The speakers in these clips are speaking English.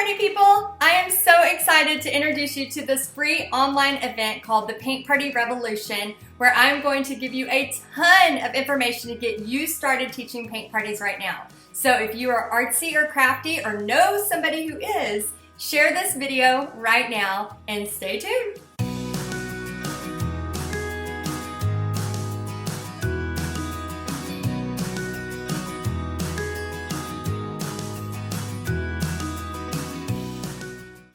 party people! I am so excited to introduce you to this free online event called the Paint Party Revolution, where I'm going to give you a ton of information to get you started teaching paint parties right now. So if you are artsy or crafty or know somebody who is, share this video right now and stay tuned.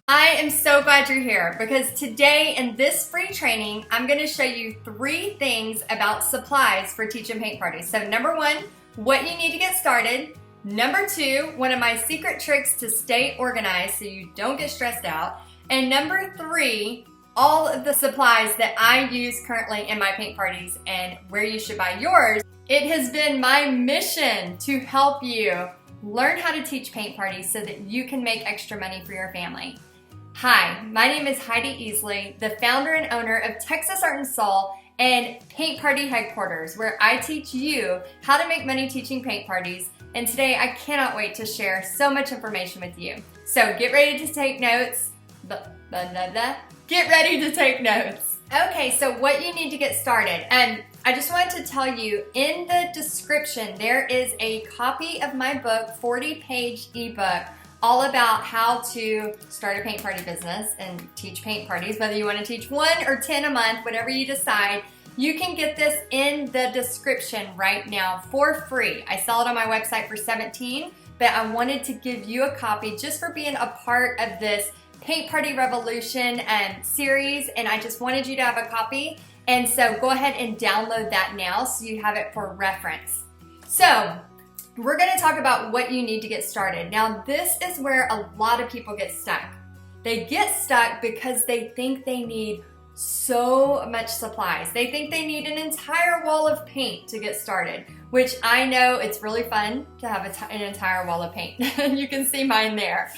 I am so glad you're here because today in this free training, I'm going to show you 3 things about supplies for teaching paint parties. So number 1, what you need to get started. Number 2, one of my secret tricks to stay organized so you don't get stressed out. And number 3, all of the supplies that I use currently in my paint parties and where you should buy yours. It has been my mission to help you learn how to teach paint parties so that you can make extra money for your family. Hi, my name is Heidi Easley, the founder and owner of Texas Art and Soul and Paint Party Headquarters, where I teach you how to make money teaching paint parties. And today I cannot wait to share so much information with you. So get ready to take notes. Get ready to take notes. Okay, so what you need to get started. And I just wanted to tell you, in the description, there is a copy of my book, 40-page ebook, all about how to start a paint party business and teach paint parties, whether you want to teach 1 or 10 a month, whatever you decide. You can get this in the description right now for free. I sell it on my website for $17, but I wanted to give you a copy just for being a part of this Paint Party Revolution series, and I just wanted you to have a copy. And so go ahead and download that now so you have it for reference. So we're going to talk about what you need to get started. Now, this is where a lot of people get stuck. They get stuck because they think they need so much supplies. They think they need an entire wall of paint to get started, which I know it's really fun to have an entire wall of paint. You can see mine there.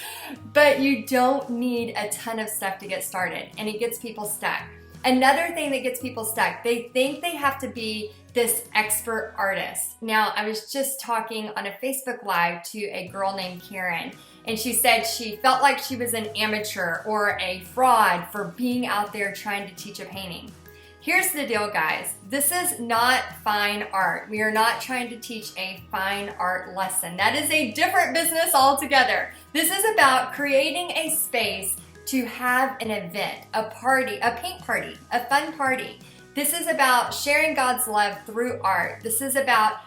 But you don't need a ton of stuff to get started, and it gets people stuck. Another thing that gets people stuck, they think they have to be this expert artist. Now, I was just talking on a Facebook Live to a girl named Karen, and she said she felt like she was an amateur or a fraud for being out there trying to teach a painting. Here's the deal, guys. This is not fine art. We are not trying to teach a fine art lesson. That is a different business altogether. This is about creating a space to have an event, a party, a paint party, a fun party. This is about sharing God's love through art. This is about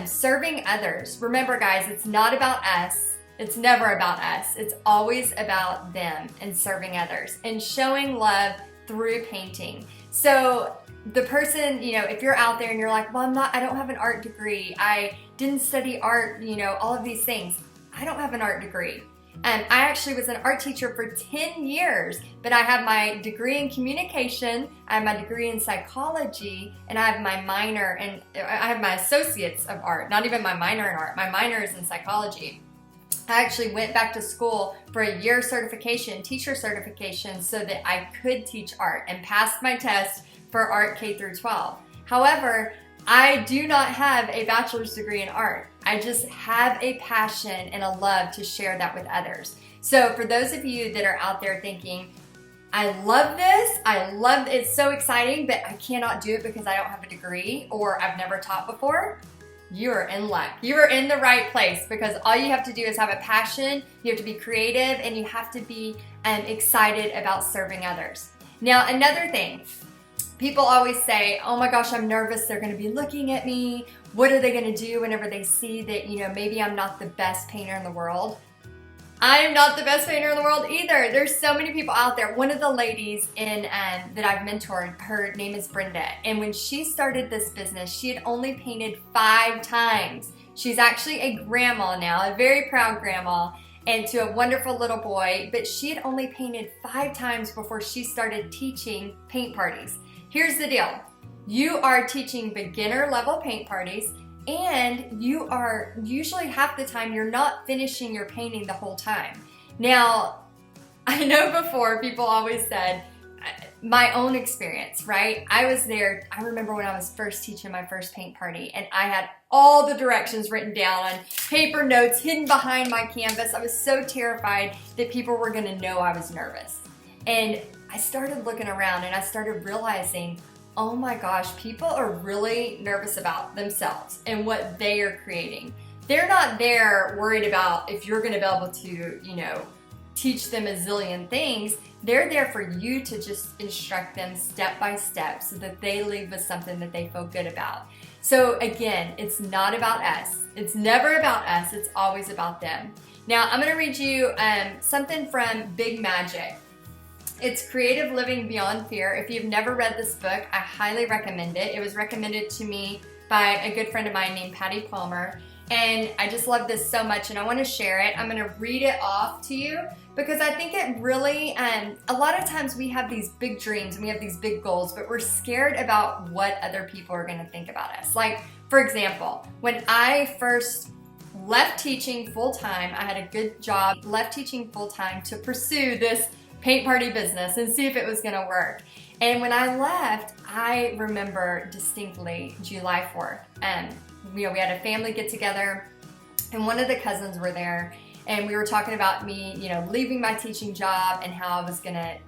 serving others. Remember, guys, it's not about us. It's never about us. It's always about them and serving others and showing love through painting. So the person, if you're out there and you're like, well, I don't have an art degree. I didn't study art, all of these things. I don't have an art degree. I actually was an art teacher for 10 years, but I have my degree in communication, I have my degree in psychology, and I have my minor, and I have my associates of art, not even my minor in art. My minor is in psychology. I actually went back to school for a year certification, teacher certification, so that I could teach art and passed my test for art K through 12. However, I do not have a bachelor's degree in art. I just have a passion and a love to share that with others. So for those of you that are out there thinking, I love this, it's so exciting, but I cannot do it because I don't have a degree or I've never taught before, you are in luck. You are in the right place because all you have to do is have a passion, you have to be creative, and you have to be excited about serving others. Now, another thing, people always say, oh my gosh, I'm nervous, they're gonna be looking at me. What are they gonna do whenever they see that, maybe I'm not the best painter in the world? I am not the best painter in the world either. There's so many people out there. One of the ladies that I've mentored, her name is Brenda, and when she started this business, she had only painted 5 times. She's actually a grandma now, a very proud grandma, and to a wonderful little boy, but she had only painted 5 times before she started teaching paint parties. Here's the deal. You are teaching beginner level paint parties, and you are usually half the time you're not finishing your painting the whole time. Now, I know before people always said, my own experience, right? I was there, I remember when I was first teaching my first paint party, and I had all the directions written down on paper notes hidden behind my canvas. I was so terrified that people were gonna know I was nervous. And I started looking around and I started realizing, oh my gosh, people are really nervous about themselves and what they are creating. They're not there worried about if you're gonna be able to, teach them a zillion things. They're there for you to just instruct them step by step so that they leave with something that they feel good about. So again, it's not about us. It's never about us. It's always about them. Now, I'm gonna read you something from Big Magic. It's Creative Living Beyond Fear. If you've never read this book, I highly recommend it. It was recommended to me by a good friend of mine named Patty Palmer. And I just love this so much and I want to share it. I'm going to read it off to you because I think it really, a lot of times we have these big dreams and we have these big goals, but we're scared about what other people are going to think about us. Like, for example, when I first left teaching full-time, I had a good job, left teaching full-time to pursue this paint party business and see if it was going to work. And when I left, I remember distinctly July 4th. We had a family get together and one of the cousins were there and we were talking about me, leaving my teaching job and how I was gonna,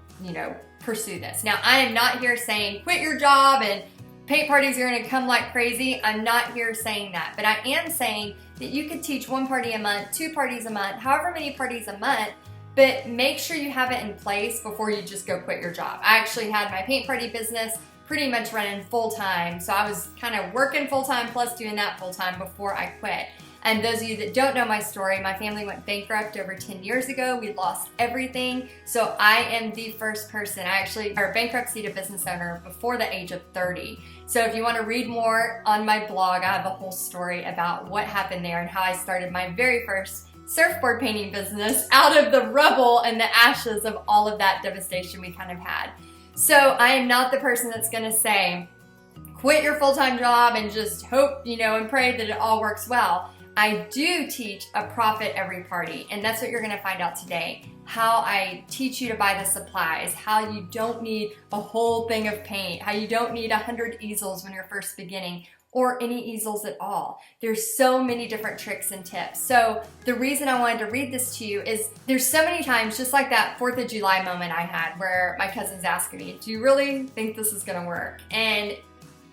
pursue this. Now, I am not here saying quit your job and paint parties are gonna come like crazy. I'm not here saying that, but I am saying that you could teach one party a month, 2 parties a month, however many parties a month, but make sure you have it in place before you just go quit your job. I actually had my paint party business pretty much running full-time. So I was kind of working full-time plus doing that full-time before I quit. And those of you that don't know my story, my family went bankrupt over 10 years ago. We lost everything. So I am the first person. I actually bankruptcy to business owner before the age of 30. So if you want to read more on my blog, I have a whole story about what happened there and how I started my very first surfboard painting business out of the rubble and the ashes of all of that devastation we kind of had. So I am not the person that's gonna say, quit your full-time job and just hope, and pray that it all works well. I do teach a profit every party, and that's what you're gonna find out today. How I teach you to buy the supplies, how you don't need a whole thing of paint, how you don't need 100 easels when you're first beginning, or any easels at all. There's so many different tricks and tips. So the reason I wanted to read this to you is there's so many times, just like that 4th of July moment I had where my cousin's asking me, do you really think this is gonna work? And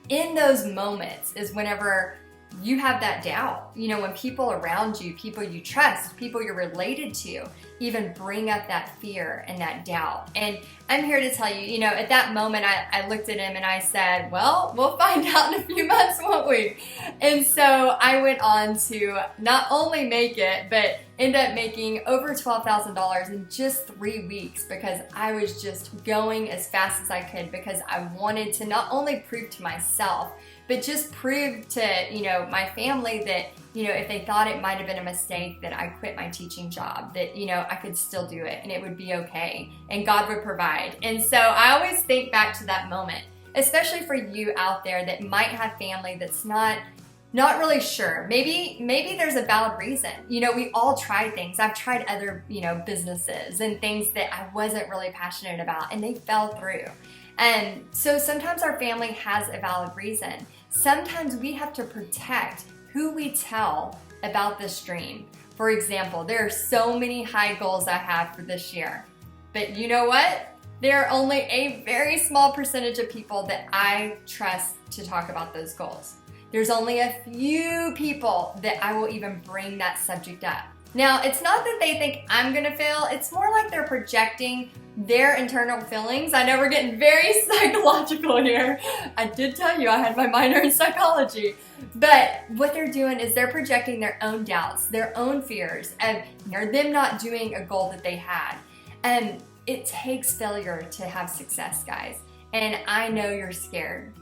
in those moments is whenever you have that doubt. When people around you, people you trust, people you're related to, even bring up that fear and that doubt. And I'm here to tell you, at that moment, I looked at him and I said, well, we'll find out in a few months, won't we? And so I went on to not only make it, but end up making over $12,000 in just 3 weeks because I was just going as fast as I could because I wanted to not only prove to myself, but just prove to, my family that, if they thought it might have been a mistake that I quit my teaching job, that, I could still do it and it would be okay and God would provide. And so I always think back to that moment, especially for you out there that might have family that's not really sure. Maybe there's a valid reason. We all try things. I've tried other, businesses and things that I wasn't really passionate about and they fell through. And so sometimes our family has a valid reason. Sometimes we have to protect who we tell about this dream. For example, there are so many high goals I have for this year. But you know what? There are only a very small percentage of people that I trust to talk about those goals. There's only a few people that I will even bring that subject up. Now, it's not that they think I'm gonna fail, it's more like they're projecting their internal feelings. I know we're getting very psychological here. I did tell you I had my minor in psychology. But what they're doing is they're projecting their own doubts, their own fears, or them not doing a goal that they had. And it takes failure to have success, guys. And I know you're scared.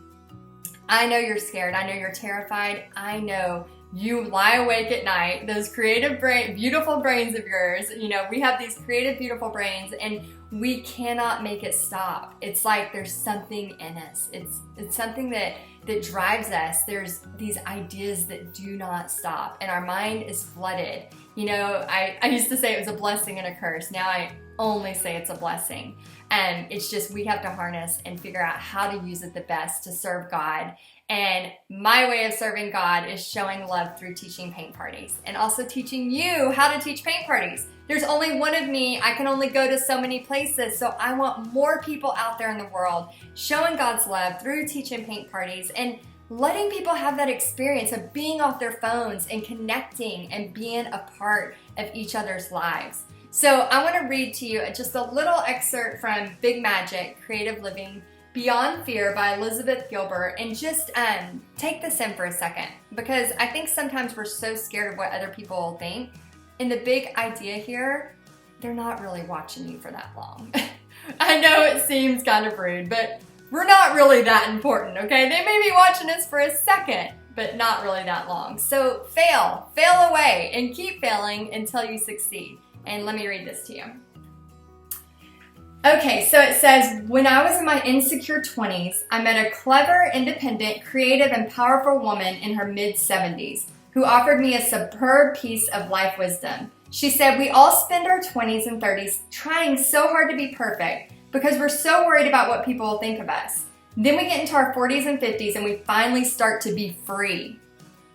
I know you're scared. I know you're terrified. I know you lie awake at night, those creative beautiful brains of yours. We have these creative, beautiful brains and we cannot make it stop. It's like there's something in us. It's something that drives us. There's these ideas that do not stop and our mind is flooded You know, I used to say it was a blessing and a curse. Now I only say it's a blessing. And it's just we have to harness and figure out how to use it the best to serve God. And my way of serving God is showing love through teaching paint parties and also teaching you how to teach paint parties. There's only one of me. I can only go to so many places. So I want more people out there in the world showing God's love through teaching paint parties and letting people have that experience of being off their phones and connecting and being a part of each other's lives. So I want to read to you just a little excerpt from Big Magic, Creative Living Beyond Fear by Elizabeth Gilbert, and just take this in for a second, because I think sometimes we're so scared of what other people will think. And the big idea here, they're not really watching you for that long. I know it seems kind of rude, but we're not really that important, okay? They may be watching us for a second, but not really that long. So fail away, and keep failing until you succeed. And let me read this to you. Okay, so it says, when I was in my insecure 20s, I met a clever, independent, creative, and powerful woman in her mid-70s who offered me a superb piece of life wisdom. She said, we all spend our 20s and 30s trying so hard to be perfect because we're so worried about what people will think of us. Then we get into our 40s and 50s and we finally start to be free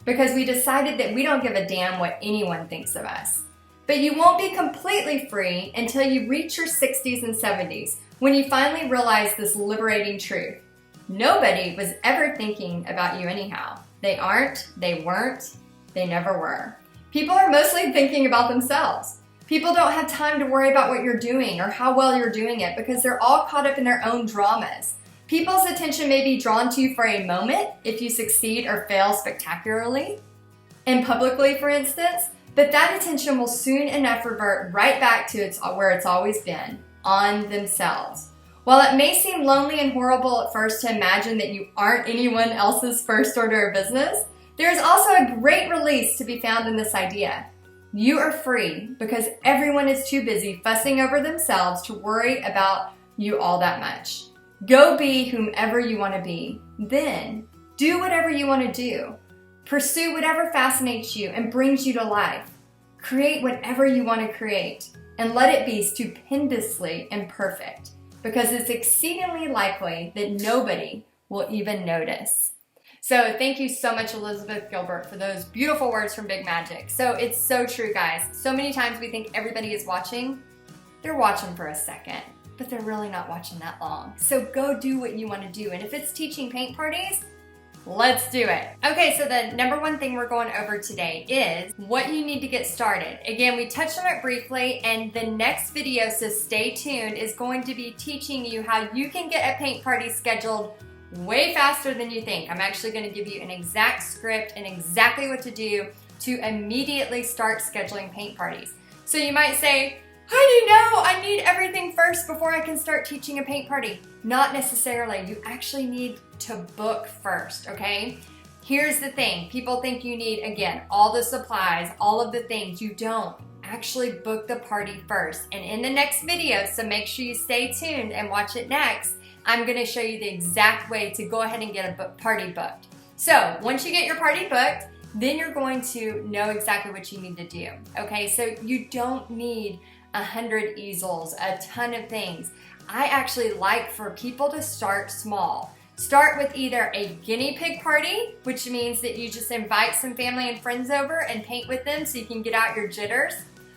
because we decided that we don't give a damn what anyone thinks of us. But you won't be completely free until you reach your 60s and 70s, when you finally realize this liberating truth. Nobody was ever thinking about you anyhow. They aren't, they weren't, they never were. People are mostly thinking about themselves. People don't have time to worry about what you're doing or how well you're doing it because they're all caught up in their own dramas. People's attention may be drawn to you for a moment if you succeed or fail spectacularly, and publicly, for instance, but that attention will soon enough revert right back to where it's always been, on themselves. While it may seem lonely and horrible at first to imagine that you aren't anyone else's first order of business, there is also a great release to be found in this idea. You are free because everyone is too busy fussing over themselves to worry about you all that much. Go be whomever you want to be. Then do whatever you want to do. Pursue whatever fascinates you and brings you to life. Create whatever you want to create and let it be stupendously imperfect, because it's exceedingly likely that nobody will even notice. So thank you so much, Elizabeth Gilbert, for those beautiful words from Big Magic. So it's so true, guys. So many times we think everybody is watching. They're watching for a second, but they're really not watching that long. So go do what you want to do. And if it's teaching paint parties, let's do it. Okay, so the number one thing we're going over today is what you need to get started. Again, we touched on it briefly, and the next video, so stay tuned, is going to be teaching you how you can get a paint party scheduled way faster than you think. I'm actually going to give you an exact script and exactly what to do to immediately start scheduling paint parties. So you might say, how do you know I need everything first before I can start teaching a paint party? Not necessarily. You actually need to book first, okay? Here's the thing. People think you need, again, all the supplies, all of the things. You don't. Actually book the party first. And in the next video, so make sure you stay tuned and watch it next, I'm going to show you the exact way to go ahead and get a party booked. So once you get your party booked, then you're going to know exactly what you need to do, okay? So you don't need 100 easels, a ton of things. I actually like for people to start small. Start with either a guinea pig party, which means that you just invite some family and friends over and paint with them so you can get out your jitters.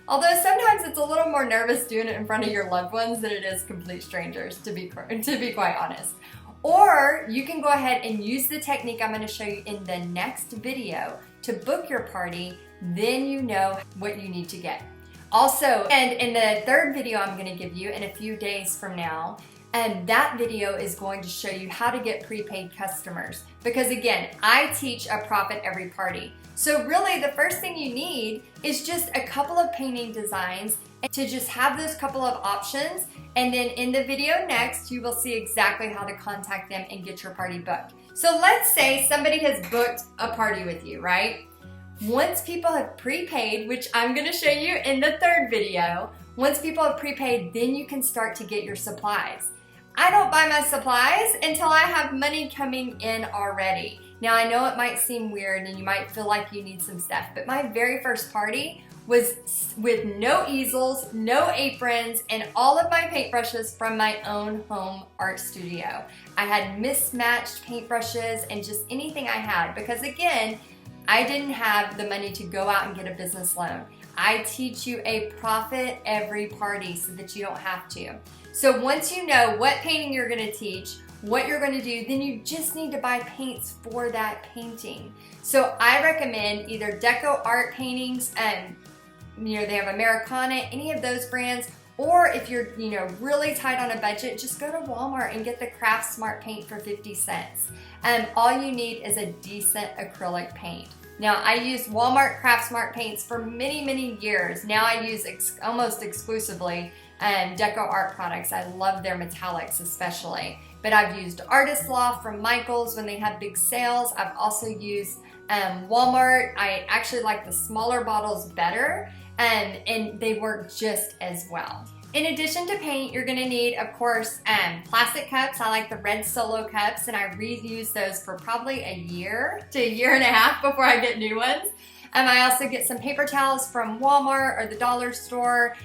Although sometimes it's a little more nervous doing it in front of your loved ones than it is complete strangers, to be quite honest. Or you can go ahead and use the technique I'm going to show you in the next video to book your party. Then you know what you need to get. Also, and in the third video I'm going to give you in a few days from now, and that video is going to show you how to get prepaid customers. Because again, I teach a profit every party. So really the first thing you need is just a couple of painting designs to just have those couple of options. And then in the video next, you will see exactly how to contact them and get your party booked. So let's say somebody has booked a party with you, right? Once people have prepaid, which I'm going to show you in the third video, once people have prepaid, then you can start to get your supplies. I don't buy my supplies until I have money coming in already. Now I know it might seem weird and you might feel like you need some stuff, but my very first party was with no easels, no aprons, and all of my paintbrushes from my own home art studio. I had mismatched paintbrushes and just anything I had because, again, I didn't have the money to go out and get a business loan. I teach you a profit every party so that you don't have to. So once you know what painting you're going to teach, what you're going to do, then you just need to buy paints for that painting. So I recommend either Deco Art paintings, and they have Americana, any of those brands, or if you're really tight on a budget, just go to Walmart and get the Craft Smart paint for 50 cents. All you need is a decent acrylic paint. Now, I used Walmart Craft Smart paints for many, many years. Now I use almost exclusively Deco Art products. I love their metallics especially. But I've used Artist Loft from Michaels when they have big sales. I've also used Walmart. I actually like the smaller bottles better, and they work just as well. In addition to paint, you're gonna need, of course, plastic cups. I like the red Solo cups, and I reuse those for probably a year to a year and a half before I get new ones. I also get some paper towels from Walmart or the dollar store.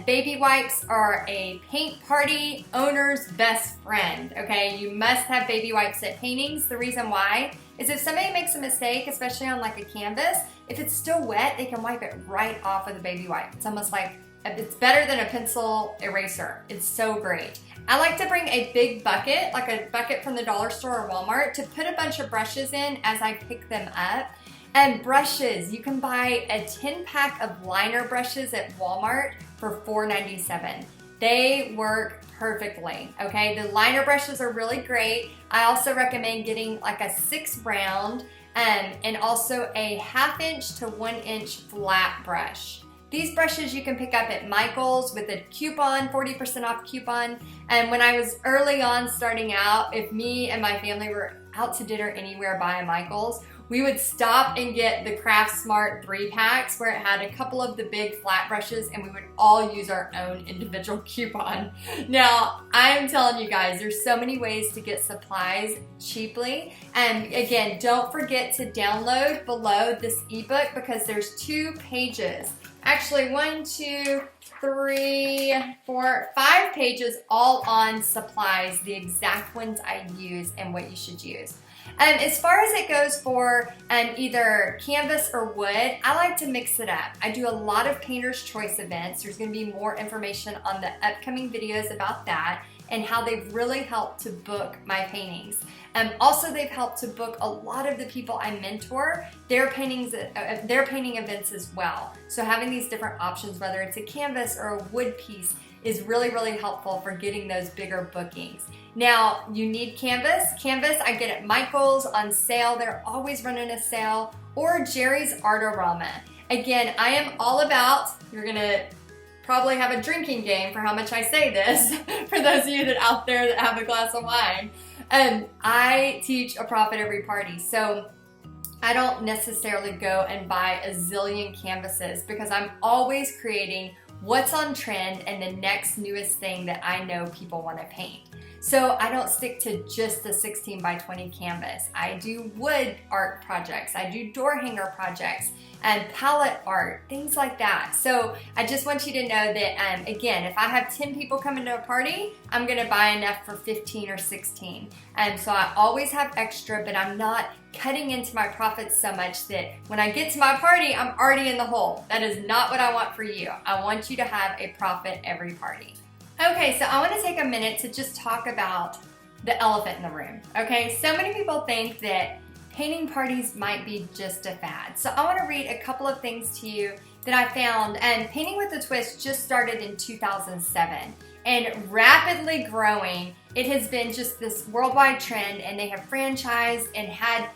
Baby wipes are a paint party owner's best friend, okay? You must have baby wipes at paintings. The reason why is if somebody makes a mistake, especially on like a canvas, if it's still wet, they can wipe it right off with a baby wipe. It's almost like, it's better than a pencil eraser. It's so great. I like to bring a big bucket, like a bucket from the dollar store or Walmart, to put a bunch of brushes in as I pick them up. And brushes, you can buy a 10-pack of liner brushes at Walmart for $4.97. They work perfectly, okay? The liner brushes are really great. I also recommend getting like a 6 round and also a 1/2 inch to 1 inch flat brush. These brushes you can pick up at Michaels with a coupon, 40% off coupon. And when I was early on starting out, if me and my family were out to dinner anywhere by a Michaels, we would stop and get the Craft Smart 3-packs where it had a couple of the big flat brushes, and we would all use our own individual coupon. Now, I'm telling you guys, there's so many ways to get supplies cheaply. And again, don't forget to download below this ebook because there's 2 pages. Actually, 1, 2, 3, 4, 5 pages all on supplies, the exact ones I use and what you should use. As far as it goes for either canvas or wood, I like to mix it up. I do a lot of Painter's Choice events. There's going to be more information on the upcoming videos about that and how they've really helped to book my paintings. Also, they've helped to book a lot of the people I mentor, their painting events as well. So having these different options, whether it's a canvas or a wood piece, is really, really helpful for getting those bigger bookings. Now, you need canvas. Canvas I get at Michaels on sale. They're always running a sale. Or Jerry's Artorama. Again, I am all about, you're gonna probably have a drinking game for how much I say this, for those of you that out there that have a glass of wine. I teach a profit every party. So I don't necessarily go and buy a zillion canvases because I'm always creating what's on trend and the next newest thing that I know people want to paint. So I don't stick to just the 16 by 20 canvas. I do wood art projects, I do door hanger projects, and palette art, things like that. So I just want you to know that, again, if I have 10 people coming to a party, I'm gonna buy enough for 15 or 16. And so I always have extra, but I'm not cutting into my profits so much that when I get to my party, I'm already in the hole. That is not what I want for you. I want you to have a profit every party. Okay, so I want to take a minute to just talk about the elephant in the room. Okay, so many people think that painting parties might be just a fad. So I want to read a couple of things to you that I found. And Painting with a Twist just started in 2007 and rapidly growing. It has been just this worldwide trend, and they have franchised and had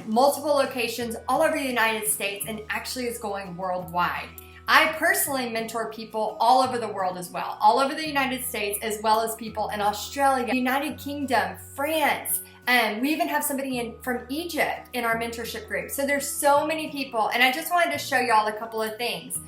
multiple locations all over the United States, and actually is going worldwide. I personally mentor people all over the world as well, all over the United States, as well as people in Australia, United Kingdom, France, and we even have somebody from Egypt in our mentorship group. So there's so many people, and I just wanted to show y'all a couple of things.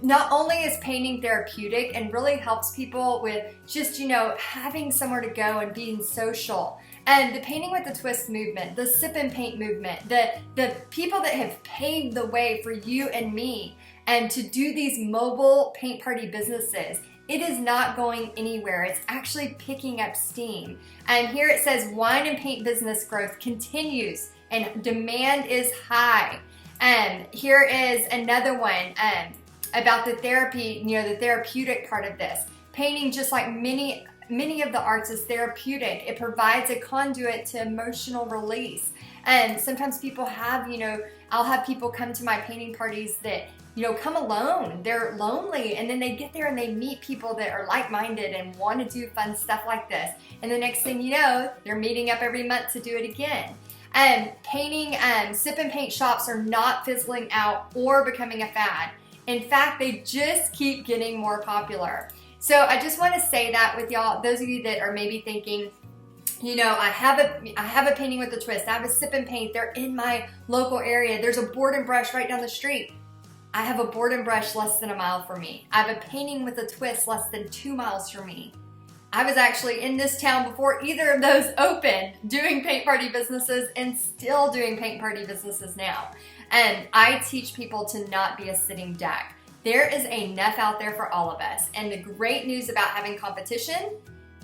Not only is painting therapeutic and really helps people with just, having somewhere to go and being social. And the Painting with a Twist movement, the Sip and Paint movement, the people that have paved the way for you and me, and to do these mobile paint party businesses. It is not going anywhere. It's actually picking up steam. And here it says wine and paint business growth continues and demand is high. And here is another one about the therapy, the therapeutic part of this. Painting, just like many of the arts, is therapeutic. It provides a conduit to emotional release. And sometimes people have, I'll have people come to my painting parties that, come alone. They're lonely, and then they get there and they meet people that are like-minded and want to do fun stuff like this. And the next thing you know, they're meeting up every month to do it again. Painting sip and paint shops are not fizzling out or becoming a fad. In fact, they just keep getting more popular. So I just want to say that with y'all, those of you that are maybe thinking, I have a painting with a twist. I have a sip and paint. They're in my local area. There's a board and brush right down the street. I have a board and brush less than a mile from me. I have a painting with a twist less than 2 miles from me. I was actually in this town before either of those opened, doing paint party businesses and still doing paint party businesses now. And I teach people to not be a sitting duck. There is enough out there for all of us. And the great news about having competition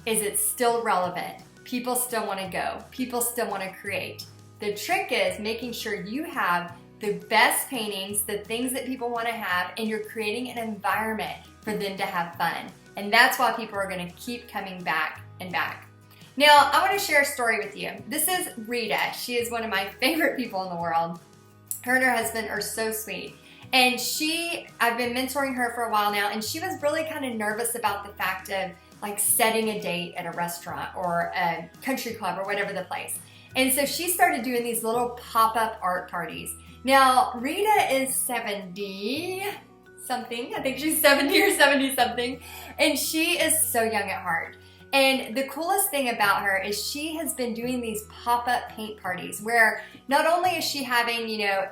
is it's still relevant. People still want to go. People still want to create. The trick is making sure you have the best paintings, the things that people want to have, and you're creating an environment for them to have fun. And that's why people are going to keep coming back and back. Now, I want to share a story with you. This is Rita. She is one of my favorite people in the world. Her and her husband are so sweet. And I've been mentoring her for a while now, and she was really kind of nervous about the fact of like setting a date at a restaurant or a country club or whatever the place. And so she started doing these little pop-up art parties. Now, Rita is 70 something. I think she's 70 or 70 something. And she is so young at heart. And the coolest thing about her is she has been doing these pop-up paint parties where not only is she having,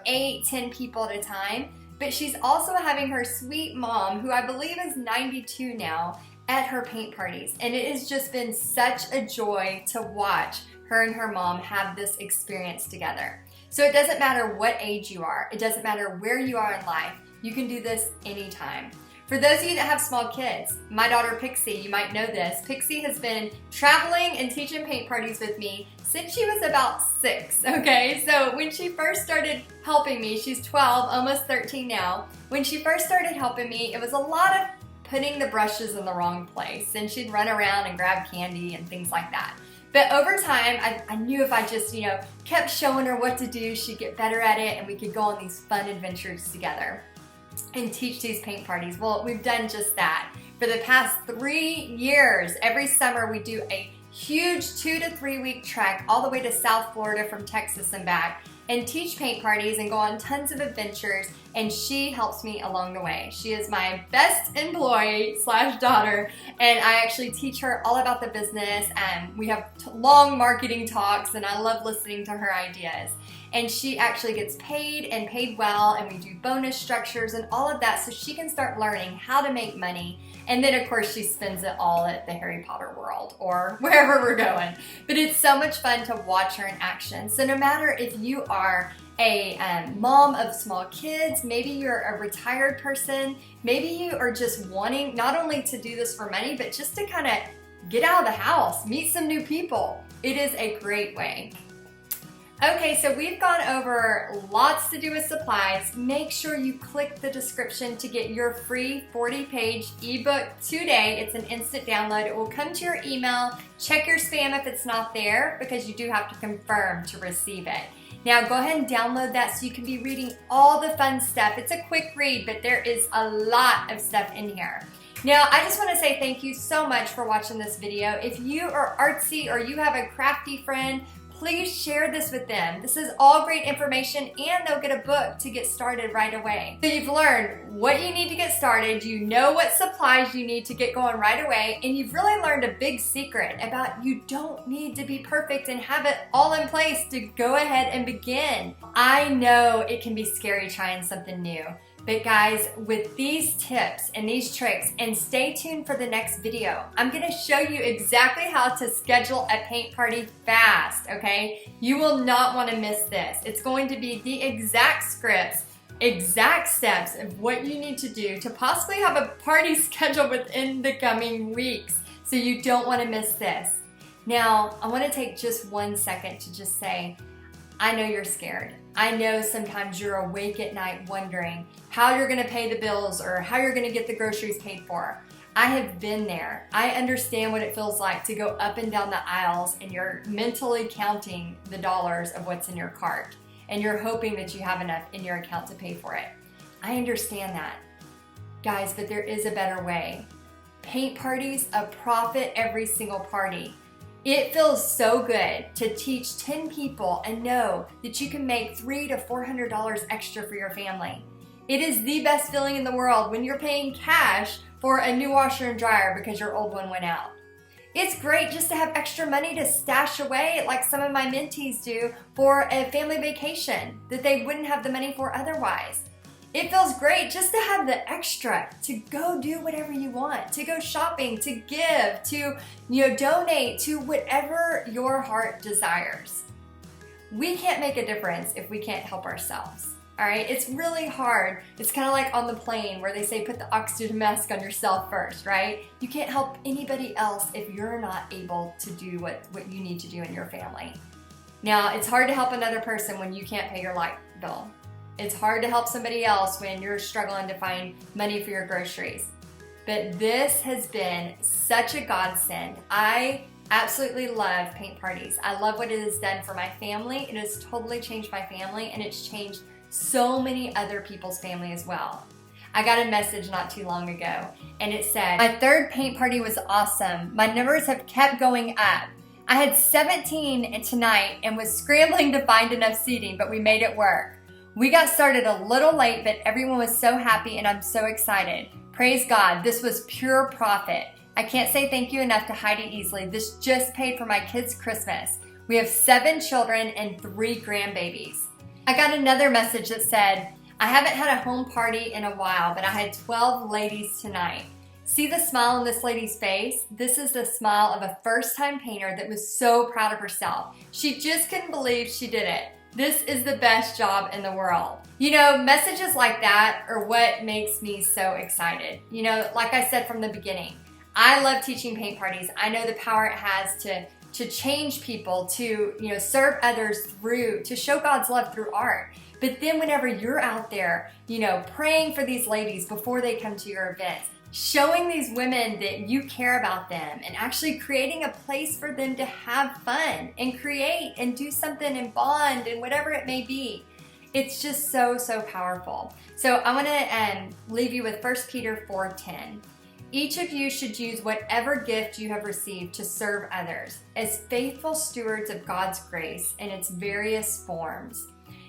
8, 10 people at a time, but she's also having her sweet mom, who I believe is 92 now, at her paint parties. And it has just been such a joy to watch her and her mom have this experience together. So it doesn't matter what age you are. It doesn't matter where you are in life. You can do this anytime. For those of you that have small kids, my daughter Pixie, you might know this, Pixie has been traveling and teaching paint parties with me since she was about 6, okay? So when she first started helping me, she's 12, almost 13 now. When she first started helping me, it was a lot of putting the brushes in the wrong place, and she'd run around and grab candy and things like that. But over time, I knew if I just, kept showing her what to do, she'd get better at it, and we could go on these fun adventures together and teach these paint parties. Well, we've done just that. For the past 3 years, every summer we do a huge 2 to 3 week trek all the way to South Florida from Texas and back, and teach paint parties and go on tons of adventures, and she helps me along the way. She is my best employee / daughter, and I actually teach her all about the business, and we have long marketing talks, and I love listening to her ideas. And she actually gets paid and paid well, and we do bonus structures and all of that so she can start learning how to make money. And then of course she spends it all at the Harry Potter world or wherever we're going. But it's so much fun to watch her in action. So no matter if you are a mom of small kids, maybe you're a retired person, maybe you are just wanting not only to do this for money, but just to kind of get out of the house, meet some new people. It is a great way. Okay, so we've gone over lots to do with supplies. Make sure you click the description to get your free 40-page ebook today. It's an instant download. It will come to your email. Check your spam if it's not there, because you do have to confirm to receive it. Now go ahead and download that so you can be reading all the fun stuff. It's a quick read, but there is a lot of stuff in here. Now, I just want to say thank you so much for watching this video. If you are artsy or you have a crafty friend, please share this with them. This is all great information, and they'll get a book to get started right away. So you've learned what you need to get started, you know what supplies you need to get going right away, and you've really learned a big secret about you don't need to be perfect and have it all in place to go ahead and begin. I know it can be scary trying something new. But guys, with these tips and these tricks, and stay tuned for the next video, I'm gonna show you exactly how to schedule a paint party fast, okay? You will not wanna miss this. It's going to be the exact scripts exact steps of what you need to do to possibly have a party scheduled within the coming weeks. So you don't want to miss this. Now, I want to take just 1 second to just say, I know you're scared. I know sometimes you're awake at night wondering how you're going to pay the bills or how you're going to get the groceries paid for. I have been there. I understand what it feels like to go up and down the aisles and you're mentally counting the dollars of what's in your cart and you're hoping that you have enough in your account to pay for it. I understand that. Guys, but there is a better way. Paint parties, a profit every single party. It feels so good to teach 10 people and know that you can make $300 to $400 extra for your family. It is the best feeling in the world when you're paying cash for a new washer and dryer because your old one went out. It's great just to have extra money to stash away like some of my mentees do for a family vacation that they wouldn't have the money for otherwise. It feels great just to have the extra to go do whatever you want, to go shopping, to give, to donate, to whatever your heart desires. We can't make a difference if we can't help ourselves. All right, it's really hard. It's kind of like on the plane where they say put the oxygen mask on yourself first, right? You can't help anybody else if you're not able to do what you need to do in your family. Now, it's hard to help another person when you can't pay your light bill. It's hard to help somebody else when you're struggling to find money for your groceries. But this has been such a godsend. I absolutely love paint parties. I love what it has done for my family. It has totally changed my family and it's changed so many other people's family as well. I got a message not too long ago and it said, my third paint party was awesome. My numbers have kept going up. I had 17 tonight and was scrambling to find enough seating, but we made it work. We got started a little late, but everyone was so happy and I'm so excited. Praise God, this was pure profit. I can't say thank you enough to Heidi Easley. This just paid for my kids' Christmas. We have 7 children and 3 grandbabies. I got another message that said, I haven't had a home party in a while, but I had 12 ladies tonight. See the smile on this lady's face? This is the smile of a first-time painter that was so proud of herself. She just couldn't believe she did it. This is the best job in the world. Messages like that are what makes me so excited. Like I said from the beginning, I love teaching paint parties. I know the power it has to change people, to serve others to show God's love through art. But then whenever you're out there, praying for these ladies before they come to your events, showing these women that you care about them and actually creating a place for them to have fun and create and do something and bond and whatever it may be. It's just so, so powerful. So I want to leave you with 1 Peter 4:10. Each of you should use whatever gift you have received to serve others as faithful stewards of God's grace in its various forms.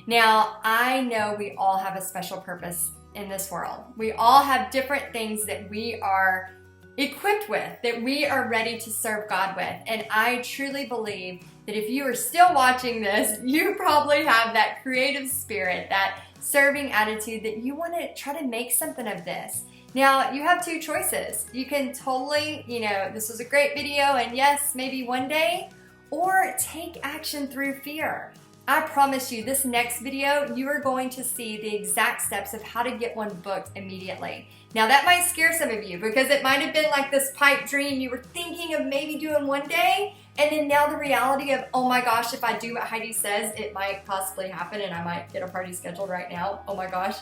Now, I know we all have a special purpose in this world. We all have different things that we are equipped with, that we are ready to serve God with. And I truly believe that if you are still watching this, you probably have that creative spirit, that serving attitude that you want to try to make something of this. Now, you have 2 choices. You can totally, this was a great video and yes, maybe one day, or take action through fear. I promise you, this next video, you are going to see the exact steps of how to get one booked immediately. Now, that might scare some of you because it might have been like this pipe dream you were thinking of maybe doing one day, and then now the reality of, oh my gosh, if I do what Heidi says, it might possibly happen and I might get a party scheduled right now. Oh my gosh.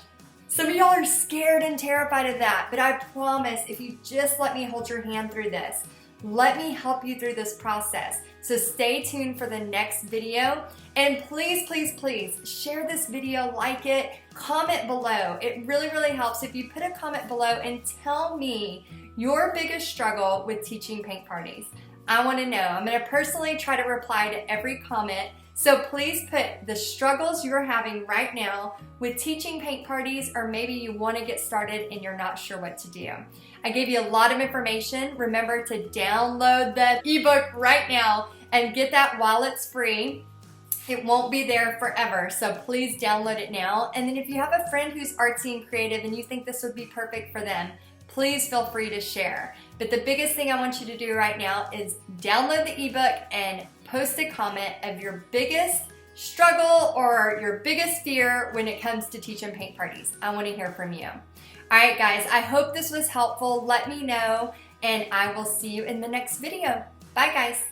Some of y'all are scared and terrified of that, but I promise if you just let me hold your hand through this, let me help you through this process. So stay tuned for the next video. And please, please, please share this video, like it, comment below. It really, really helps if you put a comment below and tell me your biggest struggle with teaching paint parties. I want to know. I'm going to personally try to reply to every comment. So please put the struggles you're having right now with teaching paint parties, or maybe you want to get started and you're not sure what to do. I gave you a lot of information. Remember to download the ebook right now and get that while it's free. It won't be there forever, so please download it now. And then if you have a friend who's artsy and creative and you think this would be perfect for them, please feel free to share. But the biggest thing I want you to do right now is download the ebook and post a comment of your biggest struggle or your biggest fear when it comes to teaching paint parties? I want to hear from you. All right, guys, I hope this was helpful. Let me know, and I will see you in the next video. Bye, guys.